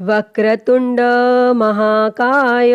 वक्रतुंड महाकाय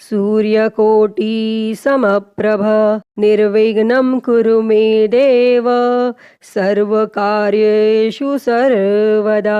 सूर्यकोटि समप्रभ निर्विघ्नं कुरु मे देव सर्वकार्येषु सर्वदा।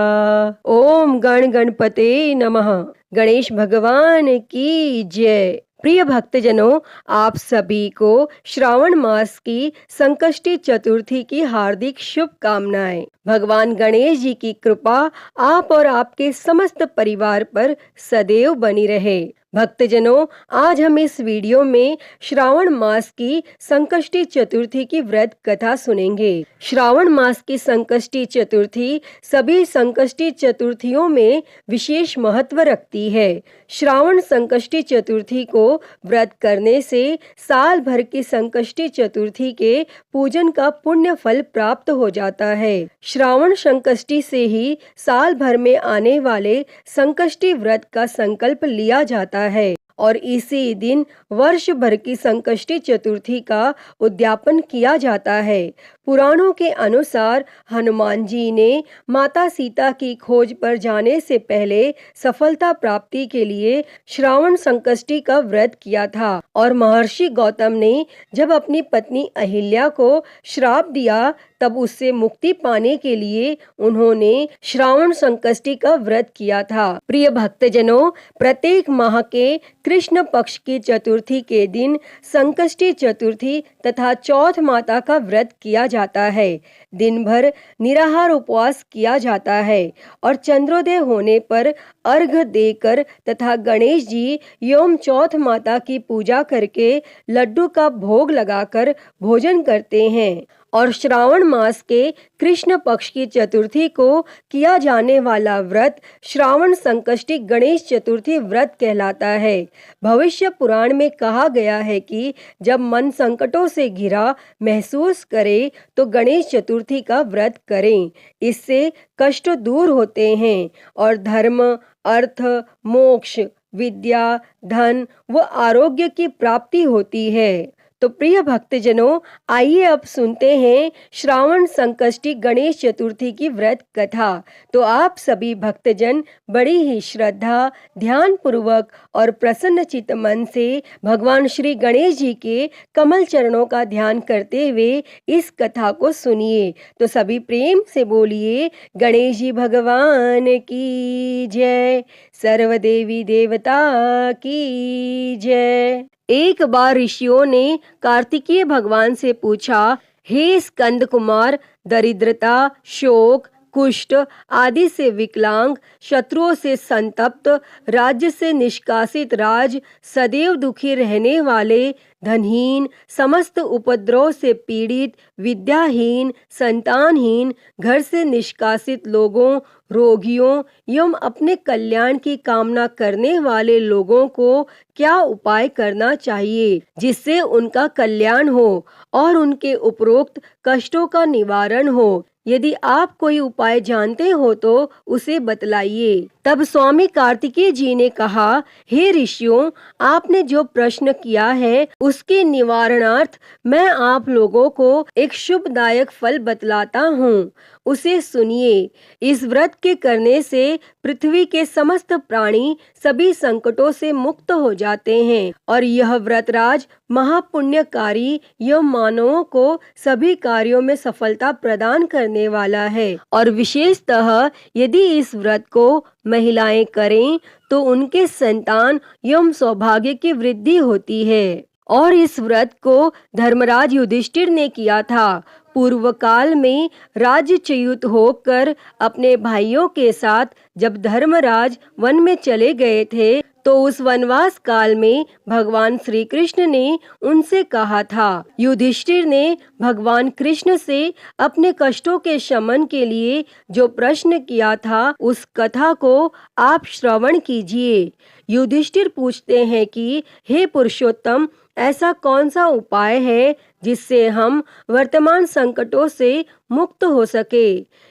ओम गण गणपते नमः। गणेश भगवान की जय। प्रिय भक्तजनों, आप सभी को श्रावण मास की संकष्टी चतुर्थी की हार्दिक शुभकामनाएं। भगवान गणेश जी की कृपा आप और आपके समस्त परिवार पर सदैव बनी रहे। भक्तजनों, आज हम इस वीडियो में श्रावण मास की संकष्टी चतुर्थी की व्रत कथा सुनेंगे। श्रावण मास की संकष्टी चतुर्थी सभी संकष्टी चतुर्थियों में विशेष महत्व रखती है। श्रावण संकष्टी चतुर्थी को व्रत करने से साल भर की संकष्टी चतुर्थी के पूजन का पुण्य फल प्राप्त हो जाता है। श्रावण संकष्टी से ही साल भर में आने वाले संकष्टी व्रत का संकल्प लिया जाता है और इसी दिन वर्ष भर की संकष्टी चतुर्थी का उद्यापन किया जाता है। पुराणों के अनुसार हनुमान जी ने माता सीता की खोज पर जाने से पहले सफलता प्राप्ति के लिए श्रावण संकष्टी का व्रत किया था और महर्षि गौतम ने जब अपनी पत्नी अहिल्या को श्राप दिया तब उससे मुक्ति पाने के लिए उन्होंने श्रावण संकष्टी का व्रत किया था। प्रिय भक्तजनों, प्रत्येक माह के कृष्ण पक्ष की चतुर्थी के दिन संकष्टी चतुर्थी तथा चौथ माता का व्रत किया जाता है। दिन भर निराहार उपवास किया जाता है और चंद्रोदय होने पर अर्घ्य देकर तथा गणेश जी एवं चौथ माता की पूजा करके लड्डू का भोग लगाकर भोजन करते हैं। और श्रावण मास के कृष्ण पक्ष की चतुर्थी को किया जाने वाला व्रत श्रावण संकष्टी गणेश चतुर्थी व्रत कहलाता है। भविष्य पुराण में कहा गया है कि जब मन संकटों से घिरा महसूस करे तो गणेश चतुर्थी का व्रत करें। इससे कष्ट दूर होते हैं और धर्म, अर्थ, मोक्ष, विद्या, धन व आरोग्य की प्राप्ति होती है। तो प्रिय भक्तजनों, आइए अब सुनते हैं श्रावण संकष्टी गणेश चतुर्थी की व्रत कथा। तो आप सभी भक्तजन बड़ी ही श्रद्धा, ध्यान पूर्वक और प्रसन्न चित्त मन से भगवान श्री गणेश जी के कमल चरणों का ध्यान करते हुए इस कथा को सुनिए। तो सभी प्रेम से बोलिए, गणेश जी भगवान की जय, सर्वदेवी देवता की जय। एक बार ऋषियों ने कार्तिकेय भगवान से पूछा, हे स्कंद कुमार, दरिद्रता, शोक, कुष्ठ आदि से विकलांग, शत्रुओं से संतप्त, राज्य से निष्कासित राज, सदैव दुखी रहने वाले, धनहीन, समस्त उपद्रव से पीड़ित, विद्याहीन, संतानहीन, घर से निष्कासित लोगों, रोगियों एवं अपने कल्याण की कामना करने वाले लोगों को क्या उपाय करना चाहिए जिससे उनका कल्याण हो और उनके उपरोक्त कष्टों का निवारण हो। यदि आप कोई उपाय जानते हो तो उसे बतलाइए। तब स्वामी कार्तिकेय जी ने कहा, हे ऋषियों, आपने जो प्रश्न किया है उसके निवारणार्थ मैं आप लोगों को एक शुभदायक फल बतलाता हूँ, उसे सुनिए। इस व्रत के करने से पृथ्वी के समस्त प्राणी सभी संकटों से मुक्त हो जाते हैं और यह व्रतराज महापुण्यकारी एवं मानवों को सभी कार्यों में सफलता प्रदान करने वाला है। और विशेषतः यदि इस व्रत को महिलाएं करें तो उनके संतान एवं सौभाग्य की वृद्धि होती है। और इस व्रत को धर्मराज युधिष्ठिर ने किया था। पूर्व काल में राज्यच्युत होकर अपने भाइयों के साथ जब धर्मराज वन में चले गए थे तो उस वनवास काल में भगवान श्री कृष्ण ने उनसे कहा था। युधिष्ठिर ने भगवान कृष्ण से अपने कष्टों के शमन के लिए जो प्रश्न किया था उस कथा को आप श्रवण कीजिए। युधिष्ठिर पूछते हैं कि हे पुरुषोत्तम, ऐसा कौन सा उपाय है जिससे हम वर्तमान संकटों से मुक्त हो सके।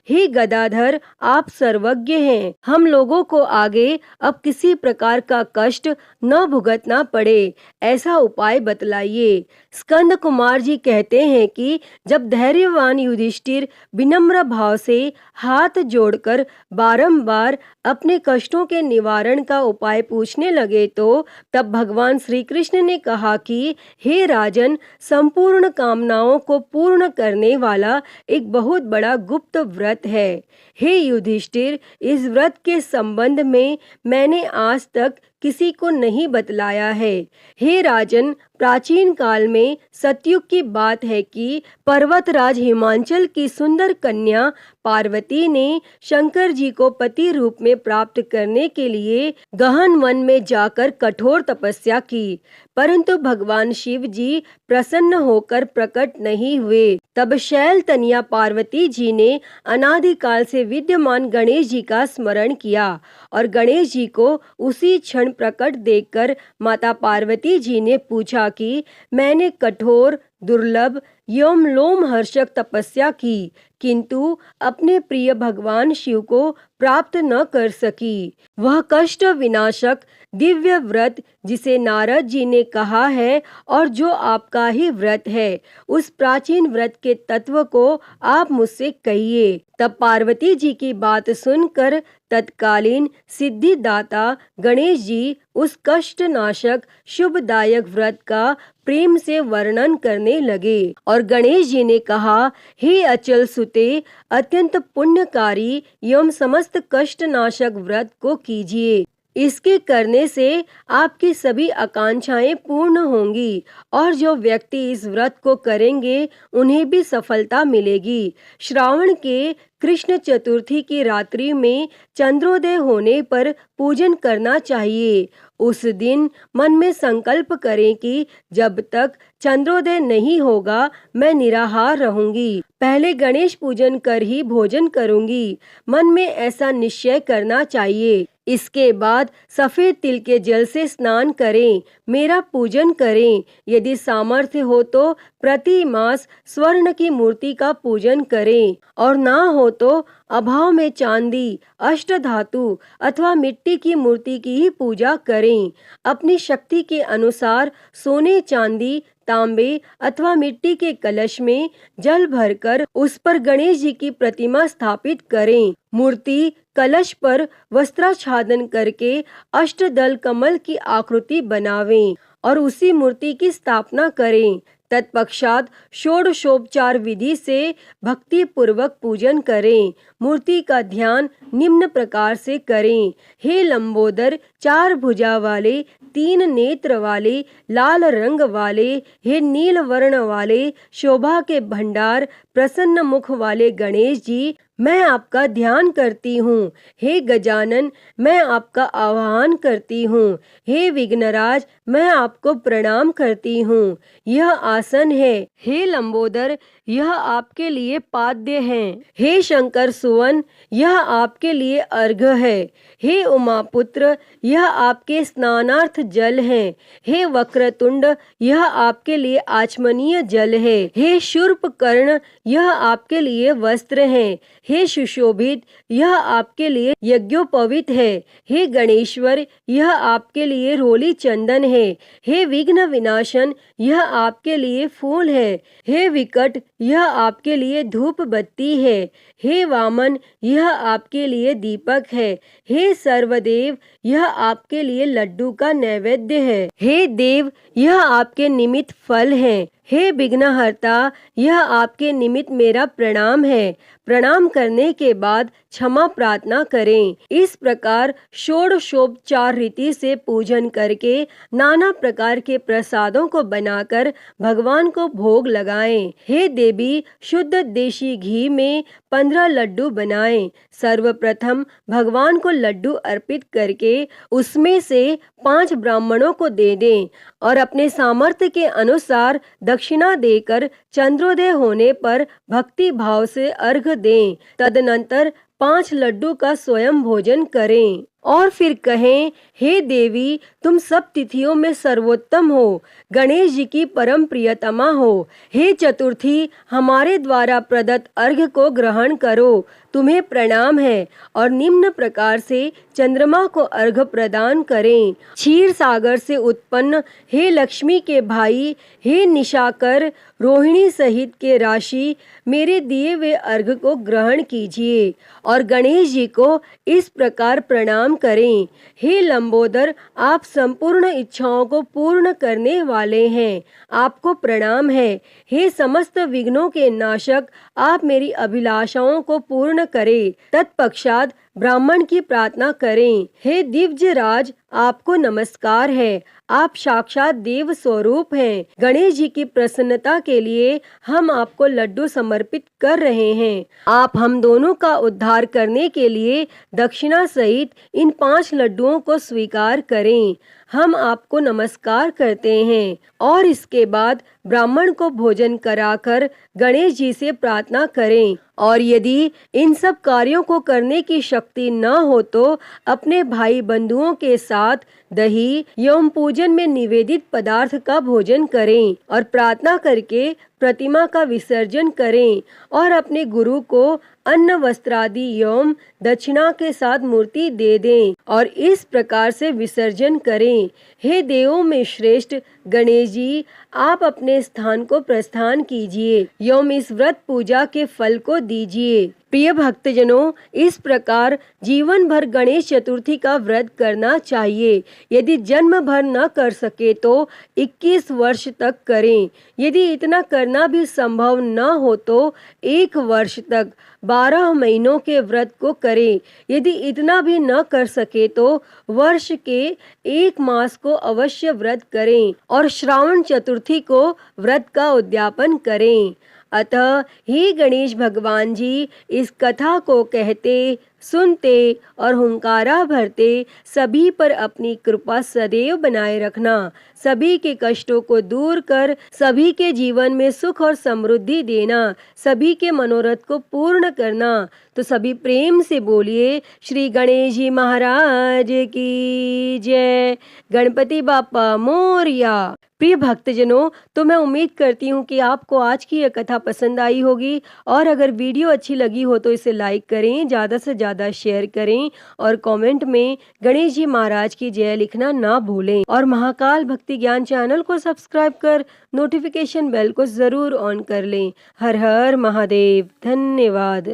हे गदाधर, आप सर्वज्ञ हैं। हम लोगों को आगे अब किसी प्रकार का कष्ट न भुगतना पड़े, ऐसा उपाय बतलाइए। स्कंद कुमार जी कहते हैं कि जब धैर्यवान युधिष्ठिर विनम्र भाव से हाथ जोड़कर बारंबार अपने कष्टों के निवारण का उपाय पूछने लगे तो तब भगवान श्री कृष्ण ने कहा कि हे राजन, संपूर्ण कामनाओं को पूर्ण करने वाला एक बहुत बड़ा गुप्त व्रत है। हे युधिष्ठिर, इस व्रत के संबंध में मैंने आज तक किसी को नहीं बतलाया है। हे राजन, प्राचीन काल में सतयुग की बात है कि पर्वतराज हिमांचल की सुंदर कन्या पार्वती ने शंकर जी को पति रूप में प्राप्त करने के लिए गहन वन में जाकर कठोर तपस्या की, परंतु भगवान शिव जी प्रसन्न होकर प्रकट नहीं हुए। तब शैल तनिया पार्वती जी ने अनादिकाल से विद्यमान गणेश जी का स्मरण किया और गणेश जी को उसी क्षण प्रकट देखकर माता पार्वती जी ने पूछा कि मैंने कठोर, दुर्लभ एवं लोमहर्षक तपस्या की, किंतु अपने प्रिय भगवान शिव को प्राप्त न कर सकी। वह कष्ट विनाशक दिव्य व्रत जिसे नारद जी ने कहा है और जो आपका ही व्रत है, उस प्राचीन व्रत के तत्व को आप मुझसे कहिए। तब पार्वती जी की बात सुनकर तत्कालीन सिद्धिदाता गणेश जी उस कष्ट नाशक शुभदायक व्रत का प्रेम से वर्णन करने लगे और गणेश जी ने कहा, हे अचल सुते, अत्यंत पुण्यकारी एवं समस्त कष्ट नाशक व्रत को कीजिए। इसके करने से आपकी सभी आकांक्षाएं पूर्ण होंगी और जो व्यक्ति इस व्रत को करेंगे उन्हें भी सफलता मिलेगी। श्रावण के कृष्ण चतुर्थी की रात्रि में चंद्रोदय होने पर पूजन करना चाहिए। उस दिन मन में संकल्प करें कि जब तक चंद्रोदय नहीं होगा मैं निराहार रहूंगी, पहले गणेश पूजन कर ही भोजन करूंगी। मन में ऐसा निश्चय करना चाहिए। इसके बाद सफेद तिल के जल से स्नान करें, मेरा पूजन करें। यदि सामर्थ्य हो तो प्रति मास स्वर्ण की मूर्ति का पूजन करें और ना हो तो अभाव में चांदी, अष्टधातु अथवा मिट्टी की मूर्ति की ही पूजा करें। अपनी शक्ति के अनुसार सोने, चांदी, तांबे अथवा मिट्टी के कलश में जल भरकर उस पर गणेश जी की प्रतिमा स्थापित करें। मूर्ति कलश पर वस्त्राच्छादन करके अष्टदल कमल की आकृति बनावें और उसी मूर्ति की स्थापना करें। तत्पश्चात षोडशोपचार विधि से भक्ति पूर्वक पूजन करें। मूर्ति का ध्यान निम्न प्रकार से करें। हे लंबोदर, 4 भुजा वाले, 3 नेत्र वाले, लाल रंग वाले, हे नील वर्ण वाले, शोभा के भंडार, प्रसन्न मुख वाले गणेश जी, मैं आपका ध्यान करती हूँ। हे गजानन, मैं आपका आह्वान करती हूँ। हे विघ्नराज, मैं आपको प्रणाम करती हूँ। यह आसन है। हे लंबोदर, यह आपके लिए पाद्य है। हे शंकर सुवन, यह आपके लिए अर्घ्य है। हे उमापुत्र, यह आपके स्नानार्थ जल है। हे वक्रतुंड, यह आपके लिए आचमनीय जल है। हे शूर्पकर्ण, यह आपके लिए वस्त्र है। हे सुशोभित, यह आपके लिए यज्ञोपवीत है। हे गणेश्वर, यह आपके लिए रोली चंदन है। हे विघ्न विनाशन, यह आपके लिए फूल है। हे विकट, यह आपके लिए धूप बत्ती है। हे वामन, यह आपके लिए दीपक है। हे सर्वदेव, यह आपके लिए लड्डू का नैवेद्य है। हे देव, यह आपके निमित्त फल है। हे विघ्नहर्ता, यह आपके निमित्त मेरा प्रणाम है। प्रणाम करने के बाद क्षमा प्रार्थना करें। इस प्रकार षोडशोपचार रीति से पूजन करके नाना प्रकार के प्रसादों को बनाकर भगवान को भोग लगाएं। हे देवी, शुद्ध देशी घी में 15 लड्डू बनाएं। सर्वप्रथम भगवान को लड्डू अर्पित करके उसमें से 5 ब्राह्मणों को दे दें और अपने सामर्थ्य के अनुसार दक्षिणा देकर चंद्रोदय होने पर भक्ति भाव से अर्घ दें। तदनंतर 5 लड्डू का स्वयं भोजन करें और फिर कहें, हे देवी, तुम सब तिथियों में सर्वोत्तम हो, गणेश जी की परम प्रियतमा हो। हे चतुर्थी, हमारे द्वारा प्रदत्त अर्घ्य को ग्रहण करो, तुम्हें प्रणाम है। और निम्न प्रकार से चंद्रमा को अर्घ्य प्रदान करें। क्षीर सागर से उत्पन्न हे लक्ष्मी के भाई, हे निशाकर, रोहिणी सहित के राशि, मेरे दिए हुए अर्घ्य को ग्रहण कीजिए और गणेश जी को इस प्रकार प्रणाम करें। हे लंबोदर, आप संपूर्ण इच्छाओं को पूर्ण करने वाले हैं, आपको प्रणाम है। हे समस्त विघ्नों के नाशक, आप मेरी अभिलाषाओं को पूर्ण करें। तत्पश्चात ब्राह्मण की प्रार्थना करें। हे दिव्य राज, आपको नमस्कार है, आप साक्षात देव स्वरूप हैं। गणेश जी की प्रसन्नता के लिए हम आपको लड्डू समर्पित कर रहे हैं। आप हम दोनों का उद्धार करने के लिए दक्षिणा सहित इन 5 लड्डुओं को स्वीकार करें। हम आपको नमस्कार करते हैं। और इसके बाद ब्राह्मण को भोजन कराकर गणेश जी से प्रार्थना करें। और यदि इन सब कार्यों को करने की शक्ति न हो तो अपने भाई बंधुओं के साथ दही एवं पूजन में निवेदित पदार्थ का भोजन करें और प्रार्थना करके प्रतिमा का विसर्जन करें और अपने गुरु को अन्न वस्त्रादि एवं दक्षिणा के साथ मूर्ति दे दें और इस प्रकार से विसर्जन करें। हे देवों में श्रेष्ठ गणेश जी, आप अपने स्थान को प्रस्थान कीजिए एवं इस व्रत पूजा के फल को दीजिए। प्रिय भक्तजनों, इस प्रकार जीवन भर गणेश चतुर्थी का व्रत करना चाहिए। यदि जन्म भर न कर सके तो 21 वर्ष तक करें। यदि इतना करना भी संभव न हो तो 1 वर्ष तक 12 महीनों के व्रत को करें। यदि इतना भी न कर सके तो वर्ष के 1 मास को अवश्य व्रत करें और श्रावण चतुर्थी को व्रत का उद्यापन करें। अतः हे गणेश भगवान जी, इस कथा को कहते, सुनते और हुंकारा भरते सभी पर अपनी कृपा सदैव बनाए रखना। सभी के कष्टों को दूर कर सभी के जीवन में सुख और समृद्धि देना, सभी के मनोरथ को पूर्ण करना। तो सभी प्रेम से बोलिए, श्री गणेश जी महाराज की जय। गणपति बाप्पा मोरया। प्रिय भक्तजनों, तो मैं उम्मीद करती हूँ कि आपको आज की यह कथा पसंद आई होगी और अगर वीडियो अच्छी लगी हो तो इसे लाइक करें, ज़्यादा से ज़्यादा शेयर करें और कमेंट में गणेश जी महाराज की जय लिखना ना भूलें और महाकाल भक्ति ज्ञान चैनल को सब्सक्राइब कर नोटिफिकेशन बेल को ज़रूर ऑन कर लें। हर हर महादेव। धन्यवाद।